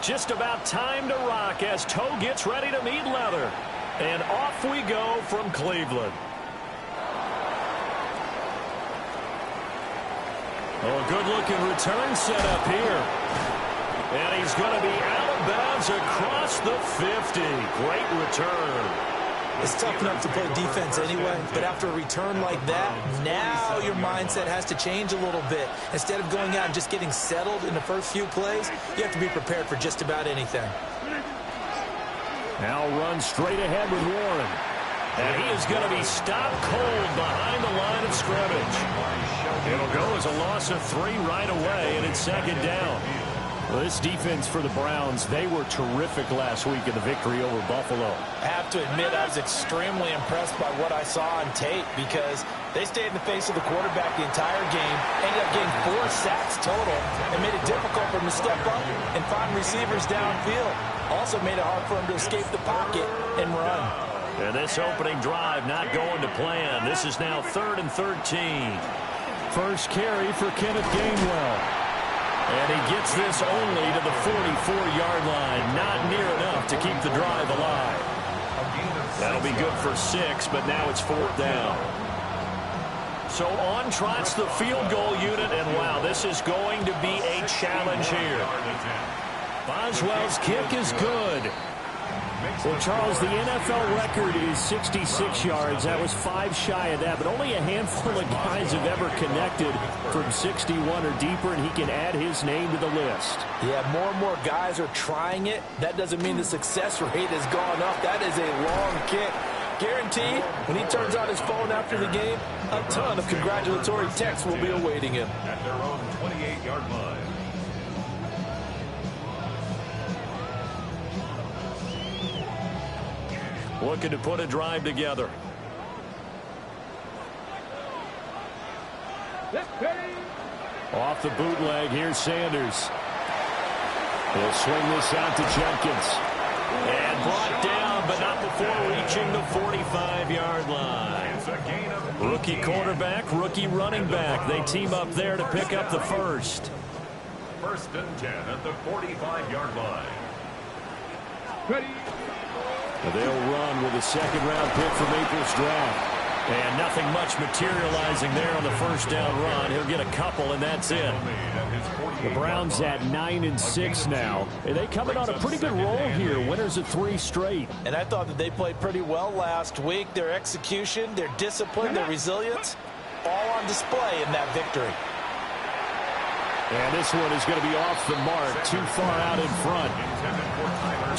Just about time to rock as toe gets ready to meet leather. And off we go from Cleveland. Oh, good-looking return set up here. And he's going to be out of bounds across the 50. Great return. It's tough enough to play defense anyway, but after a return like that, now your mindset has to change a little bit. Instead of going out and just getting settled in the first few plays, you have to be prepared for just about anything. Now run straight ahead with Warren. And he is going to be stopped cold behind the line of scrimmage. It'll go as a loss of 3 right away, and it's second down. Well, this defense for the Browns, they were terrific last week in the victory over Buffalo. I have to admit, I was extremely impressed by what I saw on tape because they stayed in the face of the quarterback the entire game, ended up getting 4 sacks total, and made it difficult for him to step up and find receivers downfield. Also made it hard for him to escape the pocket and run. And this opening drive not going to plan. This is now 3rd and 13. First carry for Kenneth Gainwell. And he gets this only to the 44-yard line. Not near enough to keep the drive alive. That'll be good for 6, but now it's 4th down. So on trots the field goal unit, and wow, this is going to be a challenge here. Boswell's kick is good. Well, Charles, the NFL record is 66 yards. That was 5 shy of that, but only a handful of guys have ever connected from 61 or deeper, and he can add his name to the list. Yeah, more and more guys are trying it. That doesn't mean the success rate has gone up. That is a long kick. Guaranteed, when he turns on his phone after the game, a ton of congratulatory texts will be awaiting him. At their own 28-yard line. Looking to put a drive together. Off the bootleg, here's Sanders. He'll swing this out to Jenkins. And brought down, but not before reaching the 45-yard line. Rookie quarterback, rookie running back. They team up there to pick up the first. 1st and 10 at the 45-yard line. Ready. They'll run with a 2nd-round pick from April's draft. And nothing much materializing there on the 1st down run. He'll get a couple, and that's it. The Browns at 9-6 now. And they coming on a pretty good roll here. Winners of 3 straight. And I thought that they played pretty well last week. Their execution, their discipline, their resilience, all on display in that victory. And this one is going to be off the mark, too far out in front.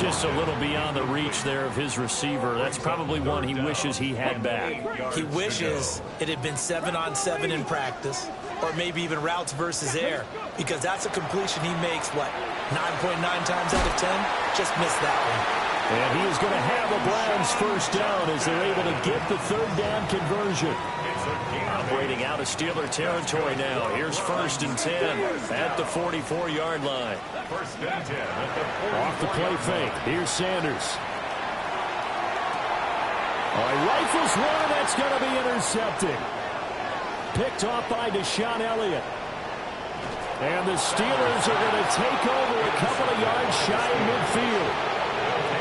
Just a little beyond the reach there of his receiver. That's probably one he wishes he had back. He wishes it had been 7-on-7 in practice, or maybe even routes versus air, because that's a completion he makes, what, 9.9 times out of 10? Just missed that one. And he is going to have a Browns 1st down as they're able to get the 3rd down conversion. Operating out of Steeler territory now. Here's 1st and 10 at the 44-yard line. 1st and 10 at the 44. Off the play fake. Here's Sanders. Rifles one. That's going to be intercepted. Picked off by Deshaun Elliott. And the Steelers are going to take over a couple of yards shy of midfield.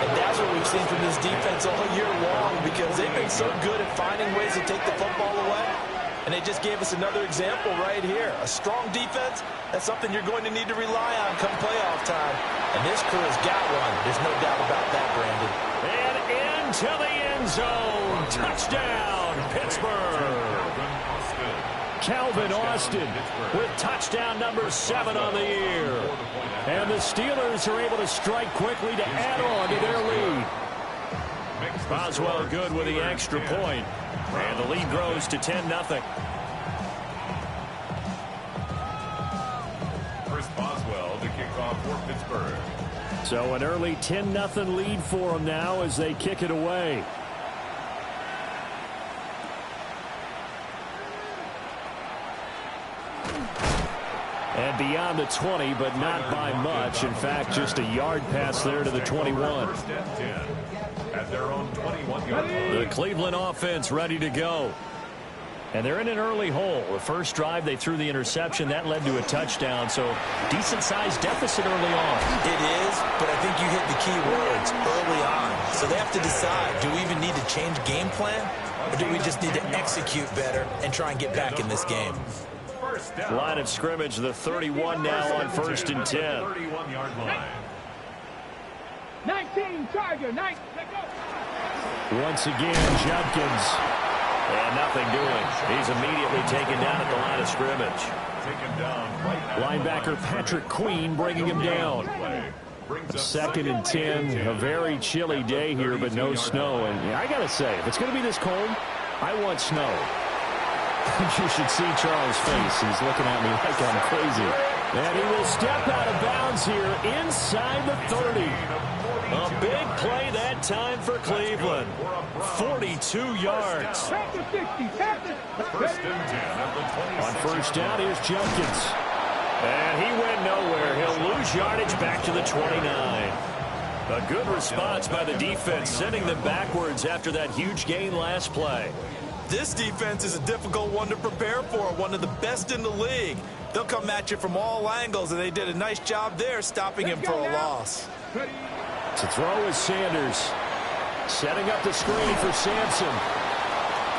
And that's what we've seen from this defense all year long, because they've been so good at finding ways to take the football away. And they just gave us another example right here. A strong defense, that's something you're going to need to rely on come playoff time. And this crew has got one. There's no doubt about that, Brandon. And into the end zone. Touchdown, Pittsburgh. Calvin Austin with touchdown number 7 on the year. And the Steelers are able to strike quickly to add on to their lead. Boswell good with the extra point. And the lead grows to 10-0. Chris Boswell to kick off for Pittsburgh. So an early 10-0 lead for them now as they kick it away. And beyond the 20, but not by much. In fact, just a yard pass there to the 21. 1st and 10 at their own 21-yard line. The Cleveland offense ready to go. And they're in an early hole. The first drive, they threw the interception. That led to a touchdown, so decent-sized deficit early on. It is, but I think you hit the key words, early on. So they have to decide, do we even need to change game plan, or do we just need to execute better and try and get back in this game? Line of scrimmage, the 31 now on 1st and 10. 31-yard line. 19, Charger, 19, Once again, Judkins. And nothing doing. He's immediately taken down at the line of scrimmage. Taken down right at Linebacker Patrick Queen bringing him down. 2nd and 10. A very chilly day here, but no snow. And I got to say, if it's going to be this cold, I want snow. You should see Charles' face. He's looking at me like I'm crazy. And he will step out of bounds here inside the 30. A big play that time for Cleveland. 42 yards. First and 10 at the 26. On first down, here's Judkins. And he went nowhere. He'll lose yardage back to the 29. A good response by the defense, sending them backwards after that huge gain last play. This defense is a difficult one to prepare for, one of the best in the league. They'll come at you from all angles, and they did a nice job there stopping him for a loss. To throw is Sanders. Setting up the screen for Sampson.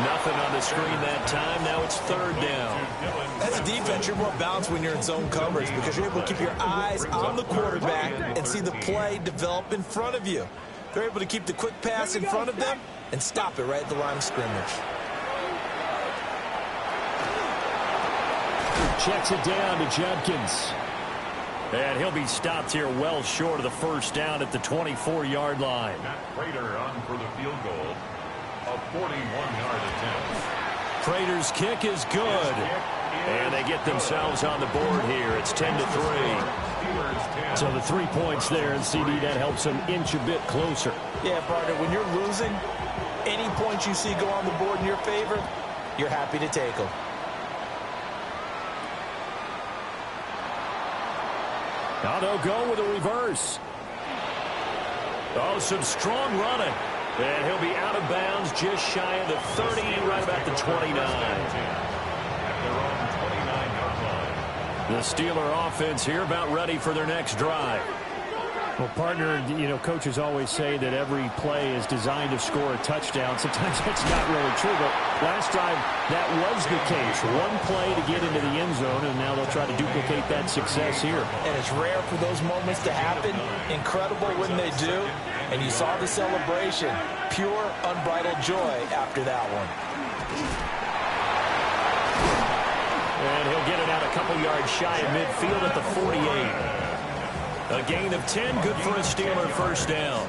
Nothing on the screen that time. Now it's 3rd down. As a defense, you're more balanced when you're in zone coverage because you're able to keep your eyes on the quarterback and see the play develop in front of you. They're able to keep the quick pass in front of them and stop it right at the line of scrimmage. Checks it down to Judkins. And he'll be stopped here well short of the first down at the 24-yard line. Prater on for the field goal. A 41-yard attempt. Prater's kick is good. And they get themselves on the board here. It's 10-3. So the 3 points there, and CD, that helps them inch a bit closer. Yeah, partner, when you're losing, any points you see go on the board in your favor, you're happy to take them. Now they'll go with a reverse. Oh, some strong running. And he'll be out of bounds just shy of the 30, right about the 29. The Steeler offense here about ready for their next drive. Well, partner, you know, coaches always say that every play is designed to score a touchdown. Sometimes that's not really true, but last drive that was the case. One play to get into the end zone, and now they'll try to duplicate that success here. And it's rare for those moments to happen. Incredible when they do. And you saw the celebration. Pure, unbridled joy after that one. And he'll get it out a couple yards shy of midfield at the 48. A gain of 10, good for a Steeler first down.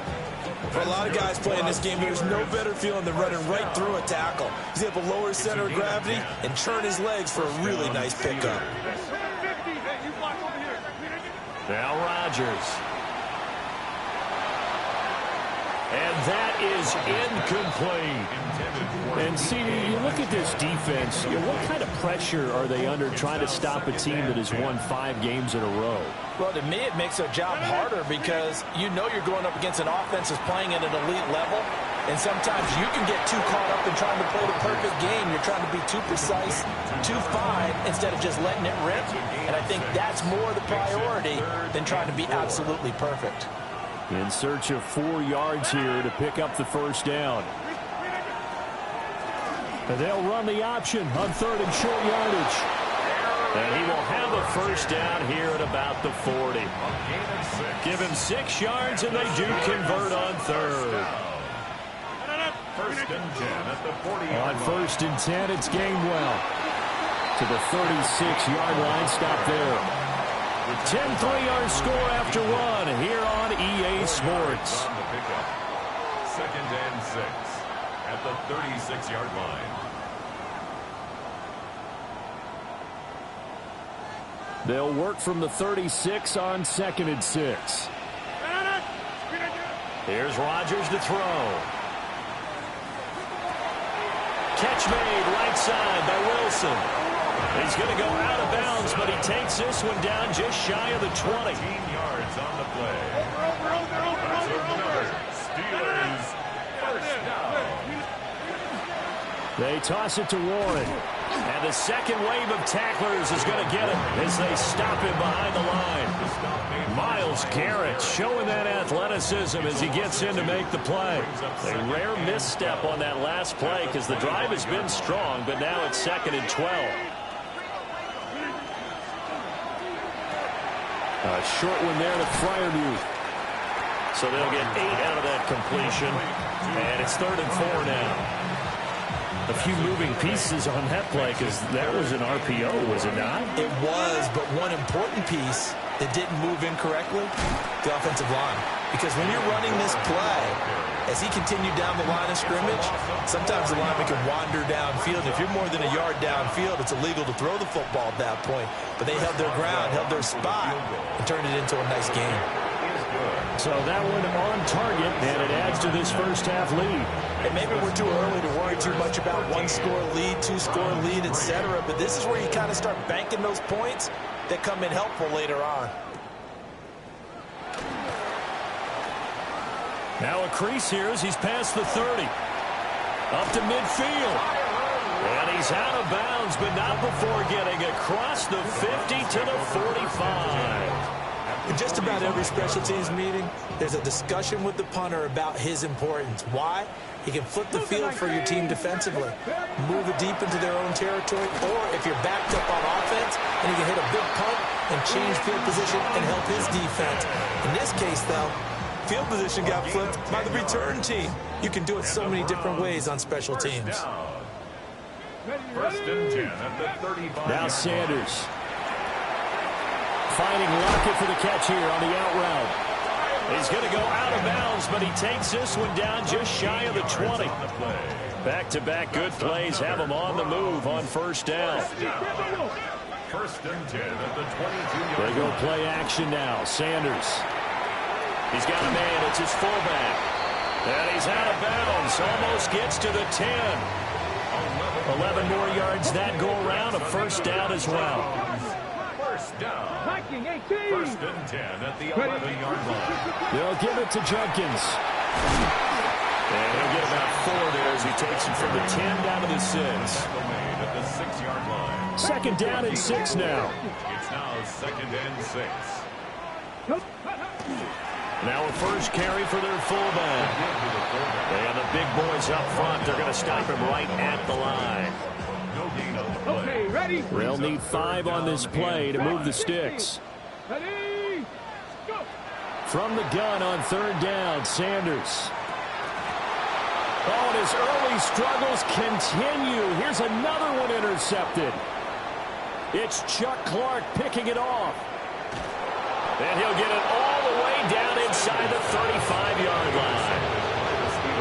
For a lot of guys playing this game, there's no better feeling than running right through a tackle. He's able to lower his center of gravity and turn his legs for a really nice pickup. Now Rodgers. And that is incomplete. And CD, you look at this defense, you know, what kind of pressure are they under trying to stop a team that has won 5 games in a row? Well, to me, it makes their job harder because you know you're going up against an offense that's playing at an elite level. And sometimes you can get too caught up in trying to play the perfect game. You're trying to be too precise, too fine, instead of just letting it rip. And I think that's more the priority than trying to be absolutely perfect. In search of 4 yards here to pick up the first down. And they'll run the option on 3rd and short yardage. And he will have a first down here at about the 40. Give him 6 yards, and they do convert on 3rd. First and 10 at the 40. On 1st and 10, it's Gainwell. To the 36-yard line, stop there. 10 3-yard score after 1 here on EA Sports. Second and 6 at the 36-yard line. They'll work from the 36 on 2nd and 6. Here's Rodgers to throw. Catch made right side by Wilson. He's going to go out of bounds, but he takes this one down just shy of the 20. 15 yards on the play. That's another Steelers first down. They toss it to Warren. And the second wave of tacklers is going to get him as they stop him behind the line. Myles Garrett showing that athleticism as he gets in to make the play. A rare misstep on that last play because the drive has been strong, but now it's 2nd and 12. A short one there to Freiermuth. So they'll get 8 out of that completion. And it's 3rd and 4 now. A few moving pieces on that play because that was an RPO, was it not? It was, but one important piece that didn't move incorrectly, the offensive line. Because when you're running this play, as he continued down the line of scrimmage, sometimes the lineman can wander downfield. If you're more than a yard downfield, it's illegal to throw the football at that point. But they held their ground, held their spot, and turned it into a nice game. So that one on target, and it adds to this first half lead. And maybe we're too early to worry too much about 1-score lead, 2-score lead, etc. But this is where you kind of start banking those points that come in helpful later on. Now a crease here as he's past the 30. Up to midfield. And he's out of bounds, but not before getting across the 50 to the 45. In just about every special teams meeting, there's a discussion with the punter about his importance. Why? He can flip the field for your team defensively, move it deep into their own territory, or if you're backed up on offense, and he can hit a big punt and change field position and help his defense. In this case, though, field position got flipped by the return team. You can do it so many different ways on special teams. 1st and 10 at the 35. Now Sanders. Finding Lockett for the catch here on the out route. He's going to go out of bounds, but he takes this one down just shy of the 20. Back-to-back good plays have him on the move on 1st down. 1st and 10 at the 22-yard line. They go play action now. Sanders. He's got a man. It's his fullback. And he's out of bounds. Almost gets to the 10. 11 more yards that go around. A 1st down as well. 1st down. 1st and 10 at the 11-yard line. They'll give it to Jenkins. And he'll get about 4 there as he takes it from the 10 down to the 6. At the 6-yard line. 2nd down and 6 now. It's now 2nd and 6. Now a 1st carry for their fullback. And the big boys up front, they're going to stop him right at the line. No gain on the play. Okay, ready? They'll need 5 on this play to move the sticks. Ready? Go. From the gun on 3rd down, Sanders. Oh, and his early struggles continue. Here's another one intercepted. It's Chuck Clark picking it off. And he'll get it all the way down inside the 35-yard line.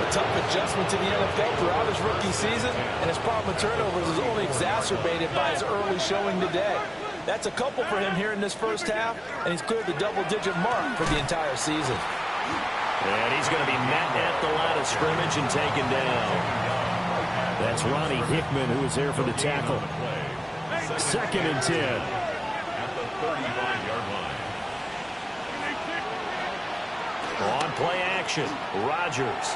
A tough adjustment to the NFL throughout his rookie season, and his problem with turnovers is only exacerbated by his early showing today. That's a couple for him here in this first half, and he's cleared the double-digit mark for the entire season. And he's going to be met at the line of scrimmage and taken down. That's Ronnie Hickman who is there for the tackle. 2nd and 10. At the 35-yard line. On play action, Rodgers.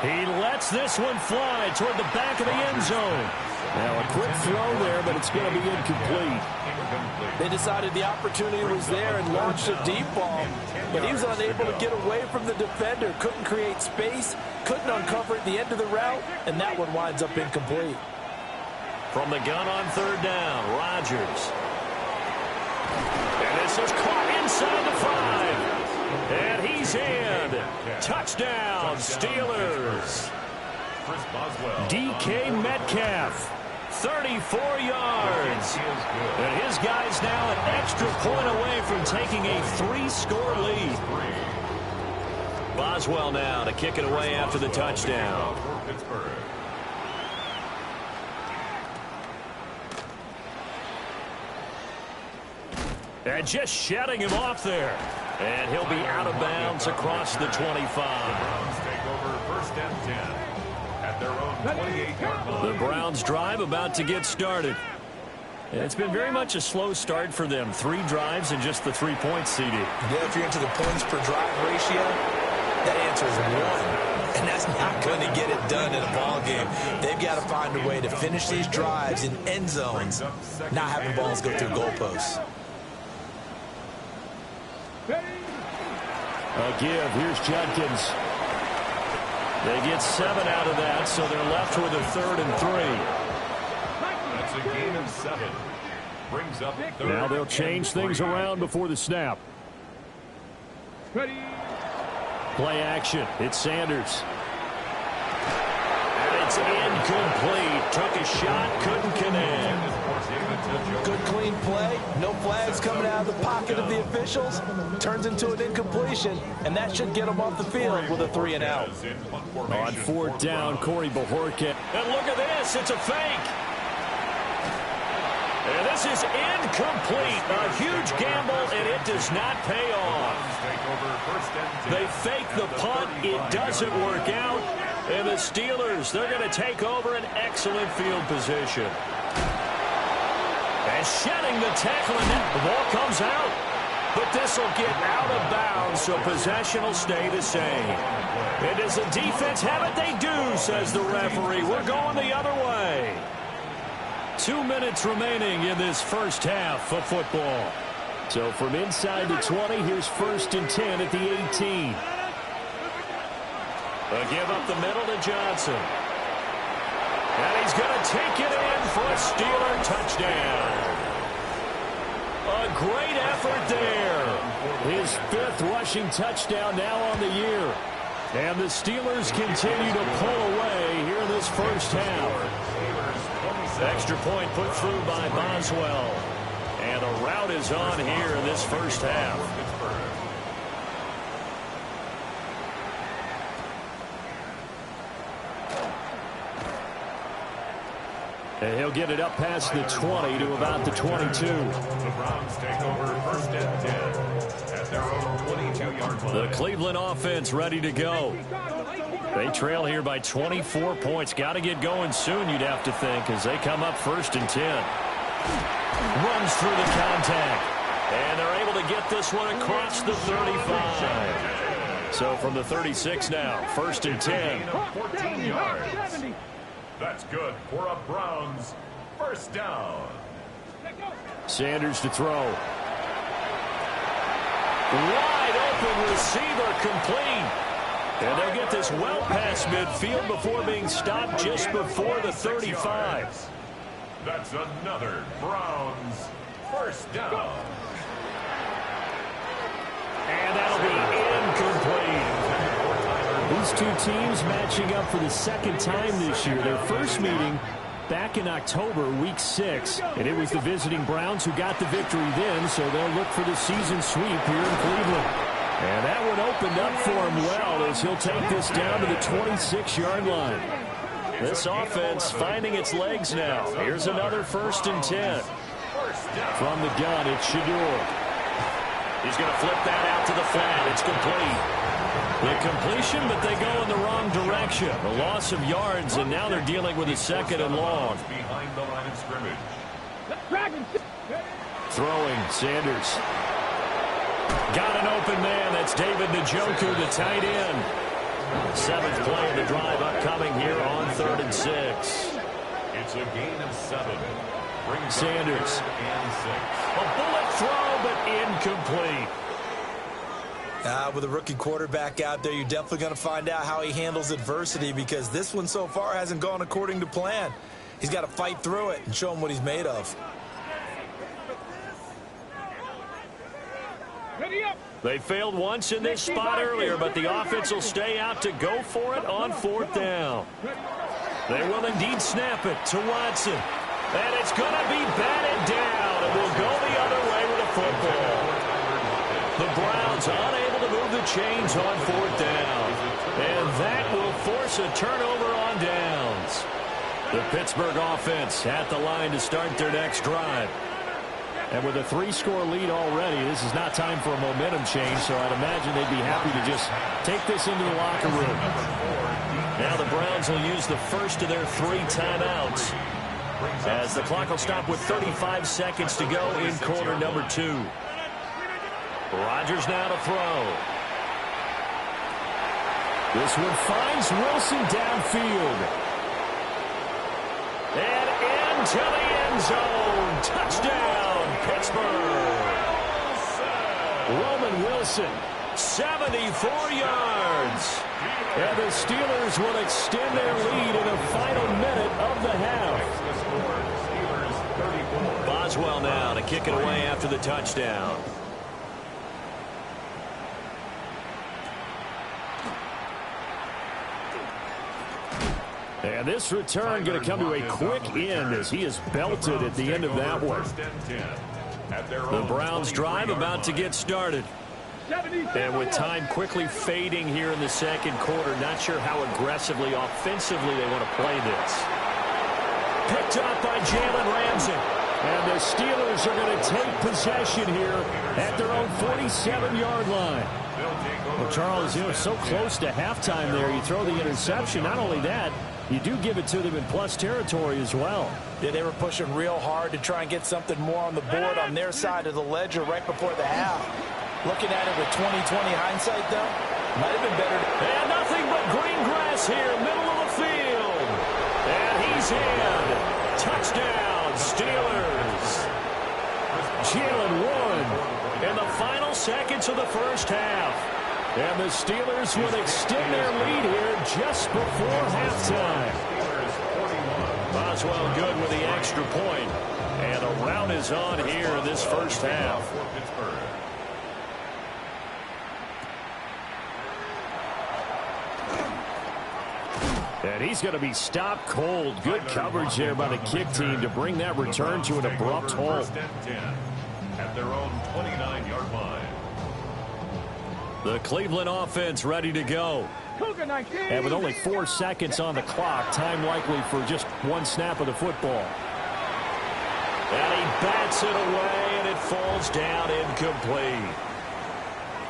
He lets this one fly toward the back of the end zone. Now a quick throw there, but it's going to be incomplete. They decided the opportunity was there and launched a deep ball, but he was unable to get away from the defender, couldn't create space, couldn't uncover at the end of the route, and that one winds up incomplete. From the gun on 3rd down, Rodgers. And this is caught inside the 5. And he's in. Touchdown, Steelers. DK Metcalf, 34 yards. And his guy's now an extra point away from taking a 3-score lead. Boswell now to kick it away after the touchdown. And just shutting him off there. And he'll be out of bounds across the 25. Browns take over 1st and 10 at their own 28-yard line. The Browns drive about to get started. And it's been very much a slow start for them. 3 drives and just the 3 points, CD. Yeah, if you're into the points per drive ratio, That answer is one, and that's not going to get it done in a ball game. They've got to find a way to finish these drives in end zones, not having balls go through goalposts. A give. Here's Judkins. They get 7 out of that, so they're left with a 3rd and 3. That's a gain of 7. Brings up third. Now they'll change things around before the snap. Ready. Play action. It's Sanders. And it's incomplete. Took a shot, couldn't connect. Good clean play. No flags coming out of the pocket of the officials. Turns into an incompletion, and that should get them off the field with a 3 and out. On 4th down, Corey Bajorquez. And look at this. It's a fake. And this is incomplete. A huge gamble, and it does not pay off. They fake the punt. It doesn't work out. And the Steelers, they're going to take over an excellent field position. And shedding the tackle, and then the ball comes out. But this will get out of bounds, so possession will stay the same. And does the defense have it? They do, says the referee. We're going the other way. 2 minutes remaining in this first half of football. So from inside the 20, here's 1st and 10 at the 18. A give up the middle to Johnson. And he's going to take it in for a Steeler touchdown. A great effort there. His 5th rushing touchdown now on the year. And the Steelers continue to pull away here in this first half. Extra point put through by Boswell. And a rout is on here in this first half. And he'll get it up past the 20 to about the 22. The Browns take over 1st and 10 at their own 22-yard line. The Cleveland offense ready to go. They trail here by 24 points. Got to get going soon, you'd have to think, as they come up 1st and 10. Runs through the contact. And they're able to get this one across the 35. So from the 36 now, 1st and 10. 14 yards. That's good for a Browns 1st down. Sanders to throw. Wide open receiver complete. And they'll get this well past midfield before being stopped just before the 35. That's another Browns 1st down. And that'll be incomplete. These two teams matching up for the 2nd time this year. Their first meeting back in October, week 6. And it was the visiting Browns who got the victory then, so they'll look for the season sweep here in Cleveland. And that one opened up for him well as he'll take this down to the 26-yard line. This offense finding its legs now. Here's another 1st and 10. From the gun, it's Shador. He's going to flip that out to the flat. It's complete. The completion, but they go in the wrong direction. A loss of yards, and now they're dealing with a 2nd and long. Behind the line of scrimmage. Throwing, Sanders. Got an open man. That's David Njoku, the tight end. 7th play of the drive upcoming here on 3rd and 6. It's a gain of 7. Brings Sanders. And 6. A bullet throw, but incomplete. With a rookie quarterback out there, you're definitely going to find out how he handles adversity, because this one so far hasn't gone according to plan. He's got to fight through it and show him what he's made of. They failed once in this spot earlier, but the offense will stay out to go for it on 4th down. They will indeed snap it to Watson. And it's going to be batted down, and will go the other way with a football. The Browns unable to move the chains on 4th down. And that will force a turnover on downs. The Pittsburgh offense at the line to start their next drive. And with a 3-score lead already, this is not time for a momentum change, so I'd imagine they'd be happy to just take this into the locker room. Now the Browns will use the first of their 3 timeouts, as the clock will stop with 35 seconds to go in quarter number 2. Rodgers now to throw. This one finds Wilson downfield. And into the end zone. Touchdown, Pittsburgh. Roman Wilson, 74 yards. And the Steelers will extend their lead in the final minute of the half. Boswell now to kick it away after the touchdown. And this return going to come to a quick end as he is belted at the end of that one. The Browns drive about to get started. And with time quickly fading here in the second quarter, not sure how aggressively, offensively they want to play this. Picked up by Jalen Ramsey. And the Steelers are going to take possession here at their own 47-yard line. Well, Charles, you know, so close to halftime there. You throw the interception. Not only that, you do give it to them in plus territory as well. Yeah, they were pushing real hard to try and get something more on the board on their side of the ledger right before the half. Looking at it with 20/20 hindsight, though, might have been better. And nothing but green grass here, middle of the field. And he's in. Touchdown, Steelers. Jalen Warren in the final seconds of the first half. And the Steelers will extend their lead here just before halftime. Boswell good with the extra point. And a rout is on here in this first half. And he's going to be stopped cold. Good coverage there by the kick team to bring that return to an abrupt halt. At their own 29-yard line. The Cleveland offense ready to go. And with only 4 seconds on the clock, time likely for just one snap of the football. And he bats it away, and it falls down incomplete.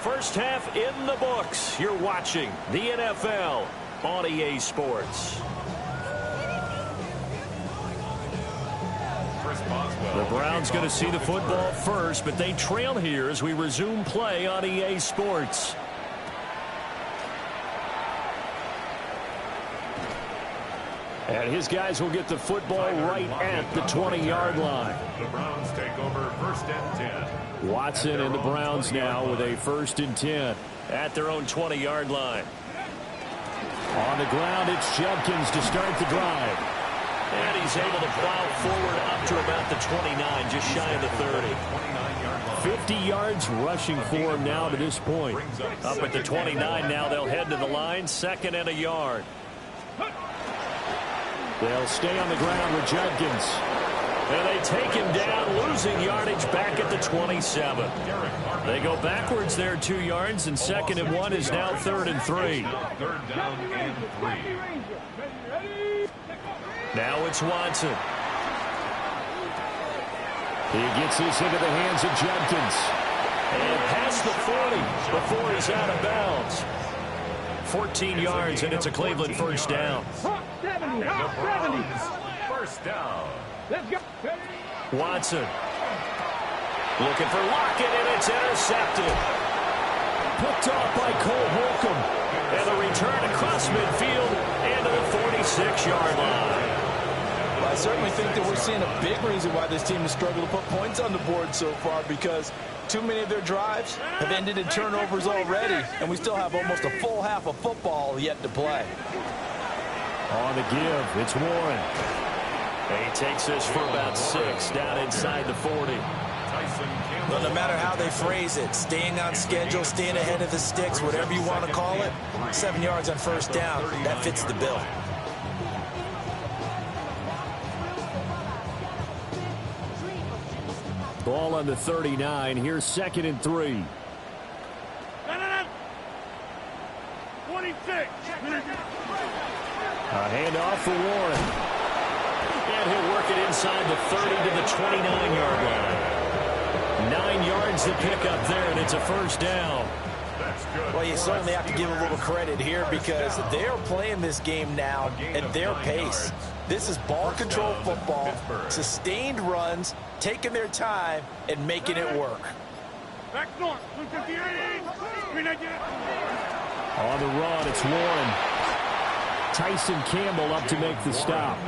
First half in the books. You're watching the NFL on EA Sports. The Browns going to see the football first, but they trail here as we resume play on EA Sports. And his guys will get the football right at the 20-yard line. The Browns take over first and 10. Watson and the Browns now with a 1st and 10 at their own 20-yard line. On the ground, it's Judkins to start the drive. And he's able to plow forward up to about the 29, just shy of the 30. 50 yards rushing for him now to this point. Up at the 29 now, they'll head to the line, 2nd and a yard. They'll stay on the ground with Judkins. And they take him down, losing yardage back at the 27. They go backwards there 2 yards, and 2nd and 1 is now 3rd and 3. 3rd down and 3. Now it's Watson. He gets this into the hands of Judkins. And past the 40 before he's out of bounds. 14 yards, and it's a Cleveland first down. 70, 70. First down. Let's go. Watson. Looking for Lockett, and it's intercepted. Picked off by Cole Holcomb. And the return across midfield and to the 46-yard line. Well, I certainly think that we're seeing a big reason why this team has struggled to put points on the board so far, because too many of their drives have ended in turnovers already, and we still have almost a full half of football yet to play. On the give, it's Warren. And he takes this for about 6 down inside the 40. Well, no matter how they phrase it, staying on schedule, staying ahead of the sticks, whatever you want to call it, 7 yards on first down, that fits the bill. Ball on the 39. Here's 2nd and 3. 26. A handoff for Warren. And he'll work it inside the 30 to the 29-yard line. 9 yards to pick up there, and it's a first down. Well, you certainly have to give a little credit here because they are playing this game now at their pace. This is ball control football, sustained runs, taking their time, and making it work. Back north. 158. On the run, it's Warren. Tyson Campbell up to make the stop.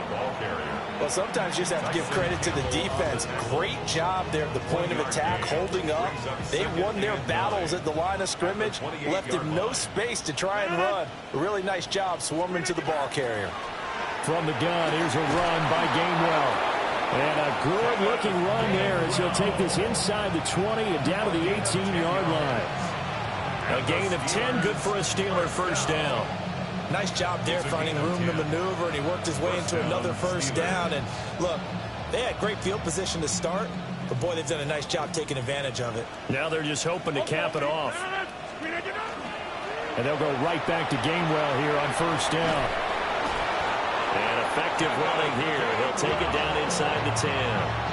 Well, sometimes you just have to give credit to the defense. Great job there at the point of attack, holding up. They won their battles at the line of scrimmage, left him no space to try and run. A really nice job swarming to the ball carrier. From the gun, here's a run by Gainwell. And a good-looking run there as he'll take this inside the 20 and down to the 18-yard line. A gain of 10, good for a Steeler first down. Nice job there finding room to maneuver, and he worked his way into another first down. And look, they had great field position to start, but boy, they've done a nice job taking advantage of it. Now they're just hoping to cap it off. And they'll go right back to Gainwell here on first down. And effective running here. He'll take it down inside the 10.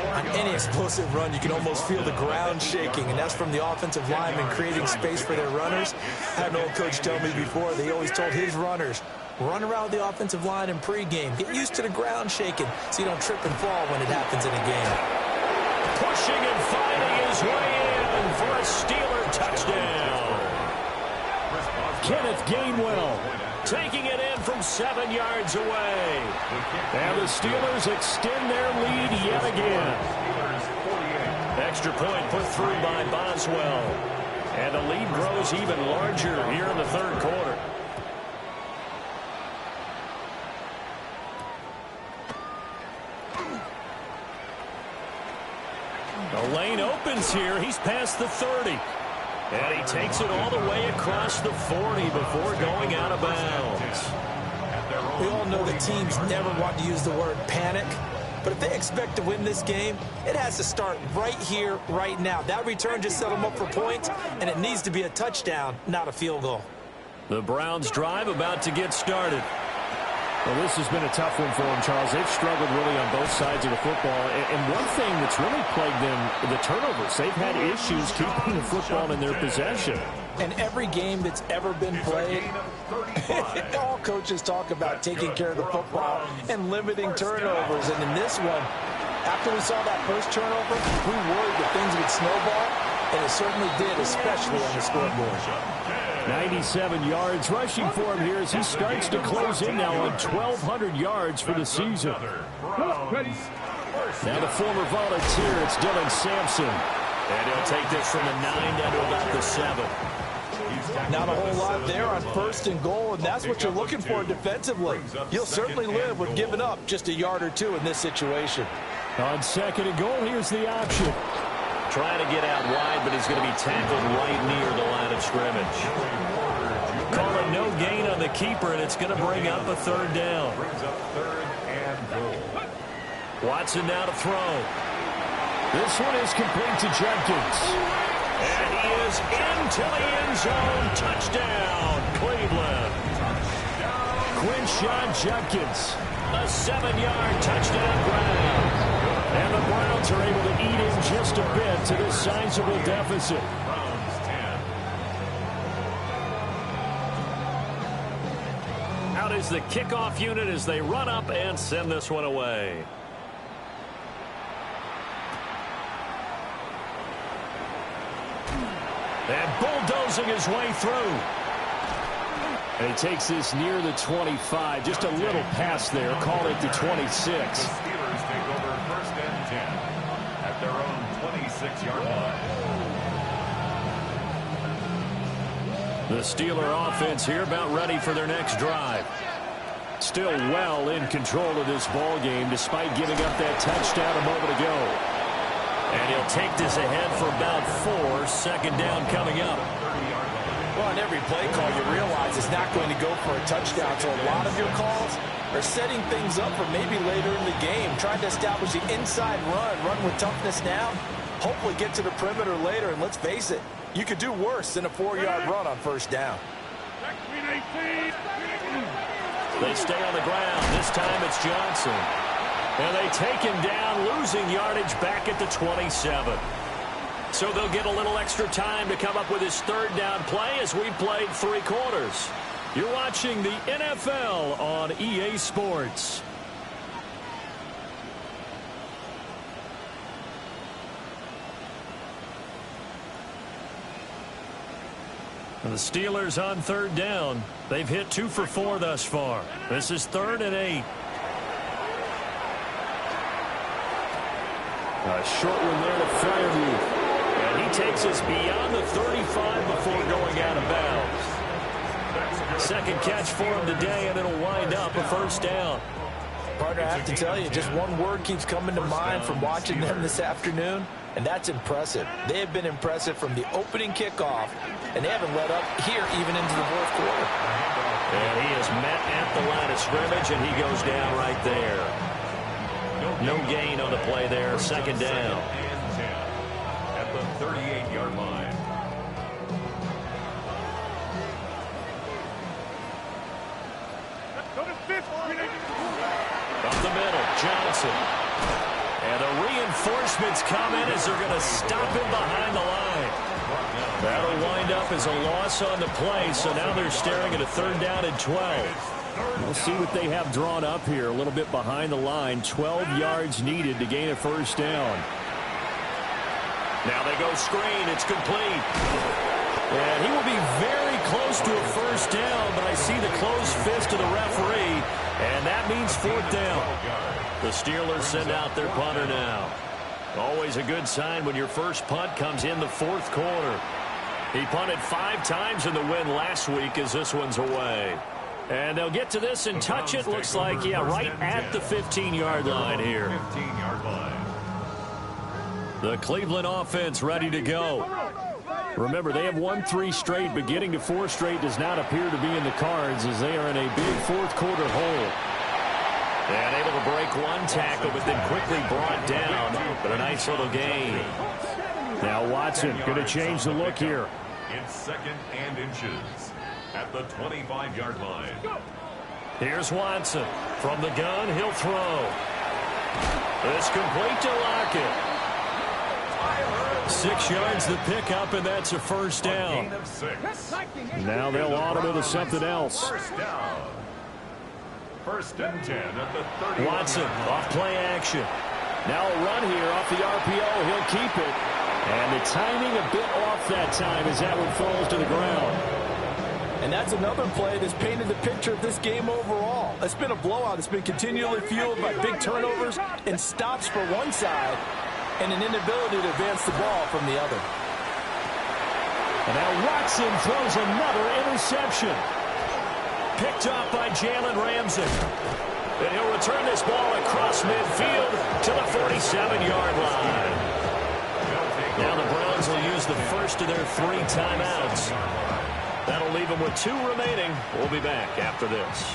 On any explosive run, you can almost feel the ground shaking, and that's from the offensive linemen creating space for their runners. I had an old coach tell me before, they always told his runners, run around the offensive line in pregame. Get used to the ground shaking so you don't trip and fall when it happens in a game. Pushing and fighting his way in for a Steeler touchdown. Kenneth Gainwell taking it in from 7 yards away. And the Steelers extend their lead yet again. Extra point put through by Boswell. And the lead grows even larger here in the third quarter. The lane opens here. He's past the 30. And he takes it all the way across the 40 before going out of bounds. We all know that teams never want to use the word panic, but if they expect to win this game, it has to start right here, right now. That return just set them up for points, and it needs to be a touchdown, not a field goal. The Browns drive about to get started. Well, this has been a tough one for them, Charles. They've struggled really on both sides of the football. And one thing that's really plagued them, the turnovers. They've had issues keeping the football in their possession. And every game that's ever been played, all coaches talk about taking care of the football and limiting turnovers. And in this one, after we saw that first turnover, we worried that things would snowball, and it certainly did, especially on the scoreboard. 97 yards rushing for him here as he starts to close in now on 1,200 yards for the season. Now the former volunteer, it's Dylan Sampson. And he'll take this from the 9 down to about the 7. Not a whole lot there on first and goal, and that's what you're looking for defensively. You'll certainly live with giving up just a yard or two in this situation. On second and goal, here's the option. Trying to get out wide, but he's going to be tackled right near the line of scrimmage. Calling no gain on the keeper, and it's going to bring up a third down. Watson now to throw. This one is complete to Jenkins. And he is into the end zone. Touchdown, Cleveland. Quinshon Judkins, a 7-yard touchdown grab. And the Browns are able to eat in just a bit to this sizable deficit. Out is the kickoff unit as they run up and send this one away. And bulldozing his way through. And he takes this near the 25. Just a little pass there. Call it the 26. At their own 26-yard line. The Steeler offense here about ready for their next drive. Still well in control of this ball game despite giving up that touchdown a moment ago. And he'll take this ahead for about 4. Second down coming up. Well, on every play call, you realize it's not going to go for a touchdown. So a lot of your calls are setting things up for maybe later in the game, trying to establish the inside run with toughness now, hopefully get to the perimeter later, and let's face it, you could do worse than a 4-yard run on first down. They stay on the ground. This time it's Johnson. And they take him down, losing yardage back at the 27. So they'll get a little extra time to come up with his third down play as we played 3 quarters. You're watching the NFL on EA Sports. The Steelers on third down. They've hit 2 for 4 thus far. This is 3rd and 8. A short one there to Freiermuth. And he takes us beyond the 35 before going out of bounds. Second catch for him today, and it'll wind up a first down. Partner, I have to tell you, just one word keeps coming to mind from watching them this afternoon, and that's impressive. They have been impressive from the opening kickoff, and they haven't let up here even into the fourth quarter. And he is met at the line of scrimmage, and he goes down right there. No gain on the play there, second down. At the 38-yard line. Up the middle, Johnson. And the reinforcements come in as they're going to stop him behind the line. That'll wind up as a loss on the play, so now they're staring at a 3rd down and 12. We'll see what they have drawn up here. A little bit behind the line. 12 yards needed to gain a first down. Now they go screen. It's complete. And he will be very close to a first down, but I see the closed fist of the referee, and that means 4th down. The Steelers send out their punter now. Always a good sign when your first punt comes in the 4th quarter. He punted 5 times in the win last week as this one's away. And they'll get to this and touch it. Looks like, yeah, right at the 15-yard line here. 15-yard line. The Cleveland offense ready to go. Remember, they have won 3 straight, but getting to 4 straight does not appear to be in the cards as they are in a big fourth quarter hole. And able to break one tackle, but then quickly brought down. But a nice little gain. Now Watson going to change the look here. It's 2nd and inches at the 25-yard line. Here's Watson. From the gun, he'll throw. It's complete to Lockett. 6 yards the pickup, and that's a first down. Gain of 6. Now they'll audible to something else. First down. 1st and 10 at the 30. Watson off play action. Now a run here off the RPO. He'll keep it. And the timing a bit off that time as that one falls to the ground. And that's another play that's painted the picture of this game overall. It's been a blowout. It's been continually fueled by big turnovers and stops for one side and an inability to advance the ball from the other. And now Watson throws another interception. Picked up by Jalen Ramsey. And he'll return this ball across midfield to the 47-yard line. Now the Browns will use the first of their 3 timeouts. That'll leave them with 2 remaining. We'll be back after this.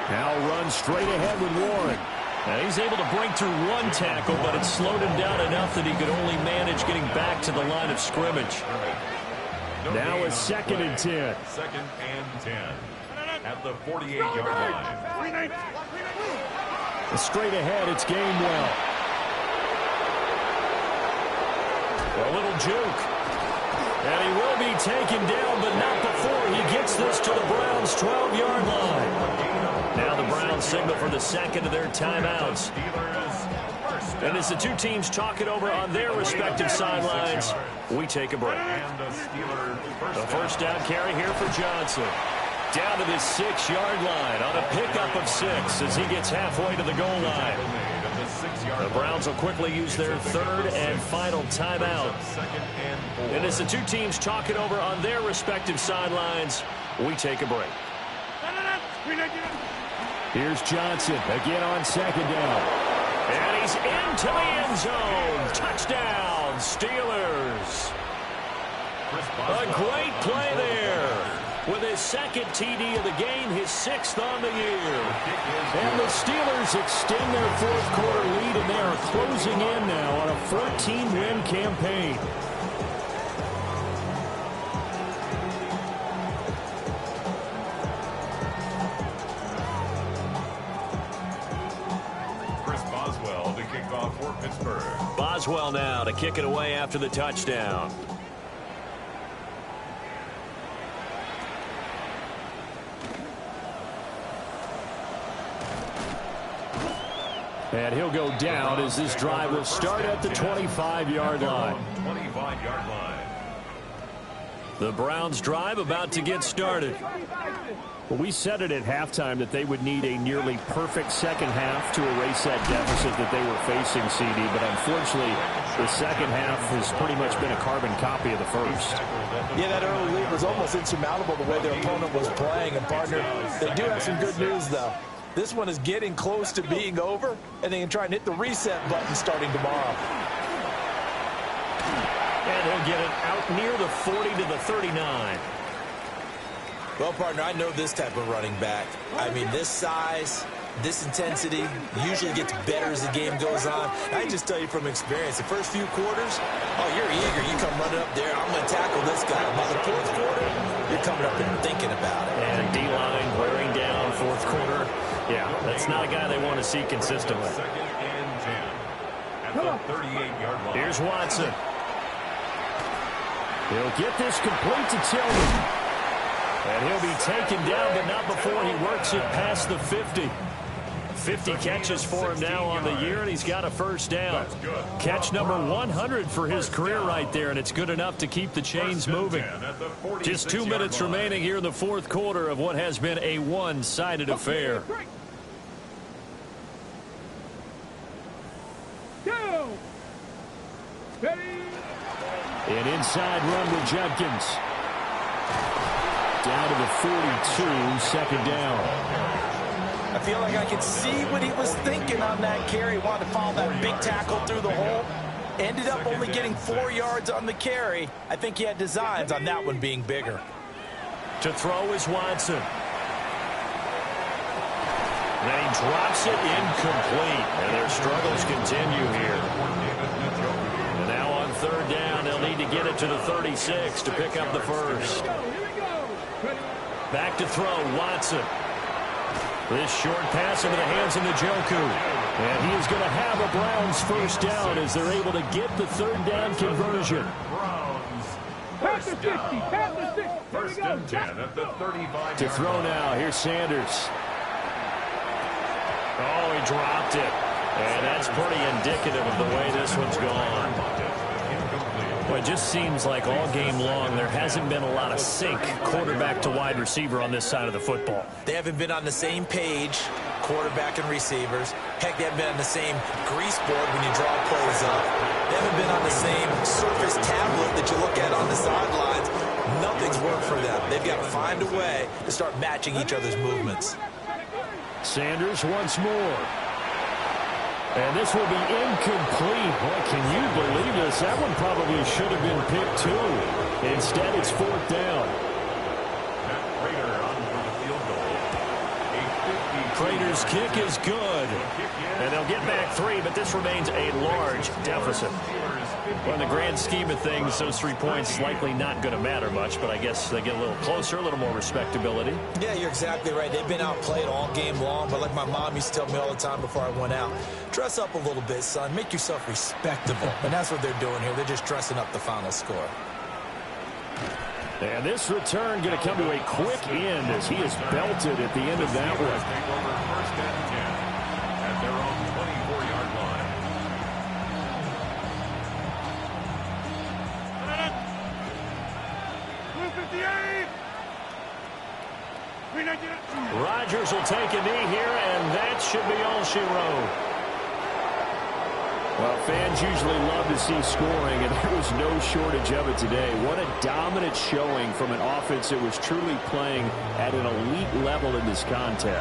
Now run straight ahead with Warren. Now he's able to break through one tackle, but it slowed him down enough that he could only manage getting back to the line of scrimmage. Now a 2nd and 10. 2nd and 10 at the 48-yard line. Straight ahead, it's Gainwell. A little juke. And he will be taken down, but not before he gets this to the Browns' 12-yard line. Now the Browns signal for the second of their timeouts. And as the 2 teams talk it over on their respective sidelines, we take a break. The first down carry here for Johnson. Down to the 6-yard line on a pickup of 6 as he gets halfway to the goal line. The Browns will quickly use their 3rd and final timeout. And as the 2 teams talk it over on their respective sidelines, we take a break. Here's Johnson again on 2nd down. And he's into the end zone. Touchdown, Steelers. A great play there. With his 2nd TD of the game, his 6th on the year. And the Steelers extend their fourth quarter lead, and they are closing in now on a 14-win campaign. Boswell to kick off for Pittsburgh. Boswell now to kick it away after the touchdown. And he'll go down as this drive will start at the 25-yard line. 25-yard line. The Browns drive about to get started. Well, we said it at halftime that they would need a nearly perfect second half to erase that deficit that they were facing, CD. But unfortunately, the second half has pretty much been a carbon copy of the first. Yeah, that early lead was almost insurmountable the way their opponent was playing. And, partner, they do have some good news, though. This one is getting close to being over, and they can try and hit the reset button starting tomorrow. And he'll get it out near the 40 to the 39. Well, partner, I know this type of running back. I mean, this size, this intensity usually gets better as the game goes on. I can just tell you from experience, the first few quarters, oh, you're eager. You come running up there, I'm going to tackle this guy. By the fourth quarter, you're coming up and thinking about it. And D-line wearing down fourth quarter. Yeah, that's not a guy they want to see consistently. Second and 10 at the 38-yard line. Here's Watson. He'll get this complete to Tillman. And he'll be taken down, but not before he works it past the 50. 50 catches for him now on the year, and he's got a first down. Catch number 100 for his career right there, and it's good enough to keep the chains moving. Just 2 minutes remaining here in the fourth quarter of what has been a one-sided affair. An inside run with Jenkins. Down to the 42, second down. I feel like I could see what he was thinking on that carry. He wanted to follow that big tackle through the hole. Ended up only getting 4 yards on the carry. I think he had designs on that one being bigger. To throw is Watson. Then he drops it incomplete. And their struggles continue here. And now on third down, they'll need to get it to the 36 to pick up the first. Back to throw, Watson. This short pass into the hands of Njoku. And he is going to have a Browns first down as they're able to get the third down conversion. First and 10 at the 35. To throw now, here's Sanders. Oh, he dropped it. And that's pretty indicative of the way this one's gone. Well, it just seems like all game long there hasn't been a lot of sync quarterback to wide receiver on this side of the football. They haven't been on the same page, quarterback and receivers. Heck, they haven't been on the same grease board when you draw plays up. They haven't been on the same surface tablet that you look at on the sidelines. Nothing's worked for them. They've got to find a way to start matching each other's movements. Sanders once more. And this will be incomplete. Boy, can you believe this? That one probably should have been picked too. Instead, it's fourth down. Prater's kick is good. And they'll get back 3, but this remains a large deficit. Well, in the grand scheme of things, those 3 points likely not going to matter much, but I guess they get a little closer, a little more respectability. Yeah, you're exactly right. They've been outplayed all game long, but like my mom used to tell me all the time before I went out, dress up a little bit, son. Make yourself respectable. And that's what they're doing here. They're just dressing up the final score. And this return going to come to a quick end as he is belted at the end of that one. Take over first and 10 at their own 24-yard line. Rodgers will take a knee here, and that should be all she wrote. Well, fans usually love to see scoring, and there was no shortage of it today. What a dominant showing from an offense that was truly playing at an elite level in this contest.